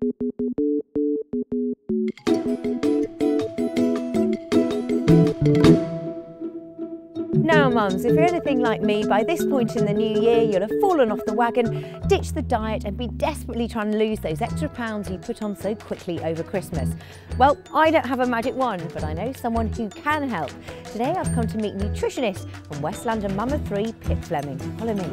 Now mums, if you're anything like me, by this point in the new year you'll have fallen off the wagon, ditched the diet and be desperately trying to lose those extra pounds you put on so quickly over Christmas. Well, I don't have a magic wand, but I know someone who can help. Today I've come to meet nutritionist from West London Mama 3, Pip Fleming. Follow me.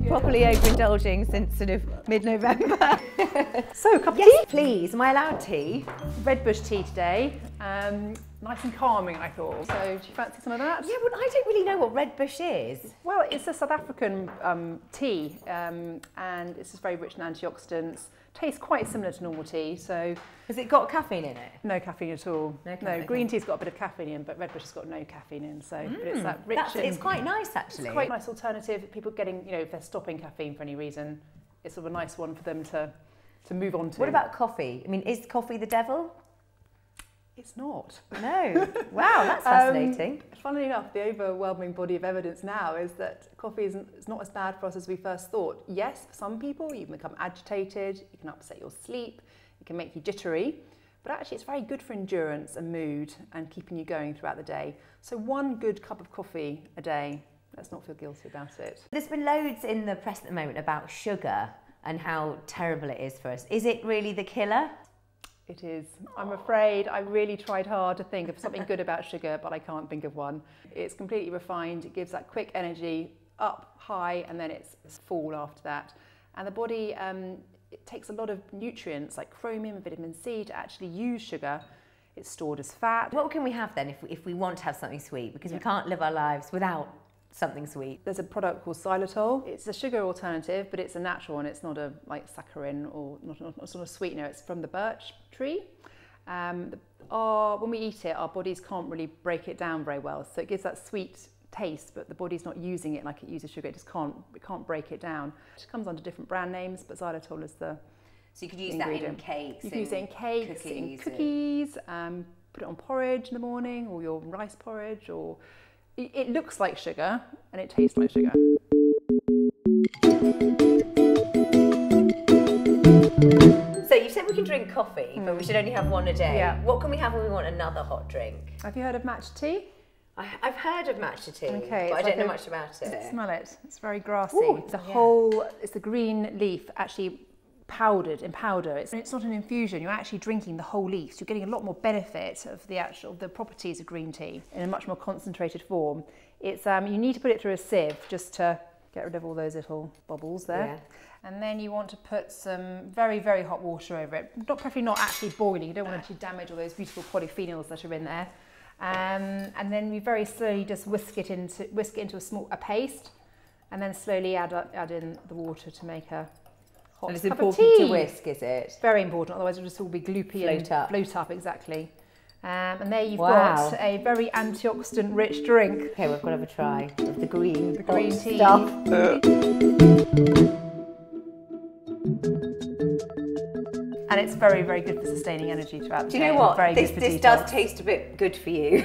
Properly overindulging since sort of mid-November. So, a cup of tea? Yes, please. Am I allowed tea? Red bush tea today. Nice and calming, I thought. So, do you fancy some of that? Yeah, well, I don't really know what red bush is. Well, it's a South African tea, and it's just very rich in antioxidants. Tastes quite similar to normal tea, so... Has it got caffeine in it? No caffeine at all. No, green tea's got a bit of caffeine in, but red bush has got no caffeine in, so but it's that rich. It's quite nice, actually. It's quite a nice alternative. People getting, if they're stopping caffeine for any reason, it's sort of a nice one for them to move on to. What about coffee? I mean, is coffee the devil? It's not. No. Wow, that's fascinating. Funnily enough, the overwhelming body of evidence now is that coffee is not as bad for us as we first thought. Yes, for some people, you can become agitated, you can upset your sleep, it can make you jittery, but actually it's very good for endurance and mood and keeping you going throughout the day. So one good cup of coffee a day, let's not feel guilty about it. There's been loads in the press at the moment about sugar and how terrible it is for us. Is it really the killer? It is. I'm afraid I really tried hard to think of something good about sugar, but I can't think of one. It's completely refined, it gives that quick energy, up high, and then it's fall after that. And the body, it takes a lot of nutrients like chromium and vitamin C to actually use sugar. It's stored as fat. What can we have then if we want to have something sweet? Because we can't live our lives without something sweet. There's a product called xylitol. It's a sugar alternative, but it's a natural one. It's not a like saccharin or not sort of sweetener. It's from the birch tree. When we eat it, our bodies can't really break it down very well. So it gives that sweet taste, but the body's not using it like it uses sugar. It can't break it down. It comes under different brand names, but xylitol is the So you could use that in cakes. You can use it in cakes, in cookies, put it on porridge in the morning, or your rice porridge, or it looks like sugar and it tastes like sugar. So you said we can drink coffee, but we should only have one a day. Yeah. What can we have when we want another hot drink? Have you heard of matcha tea? I've heard of matcha tea, okay, but I don't know much about it. Smell it. It's very grassy. Ooh, It's the green leaf actually powdered in powder. It's not an infusion. You're actually drinking the whole leaf. So you're getting a lot more benefit of the properties of green tea in a much more concentrated form. It's you need to put it through a sieve just to get rid of all those little bubbles there. Yeah. And then you want to put some very, very hot water over it. Preferably not actually boiling. You don't want to damage all those beautiful polyphenols that are in there. And then we very slowly just whisk it into a paste, and then slowly add in the water to make a hot and it's cup important of tea. to whisk, is it? Very important, otherwise it'll just all be gloopy float up, exactly. And there you've got a very antioxidant-rich drink. Okay, we've got to have a try of the green tea stuff. And it's very, very good for sustaining energy throughout the day. Do you know what? Very This does taste a bit good for you.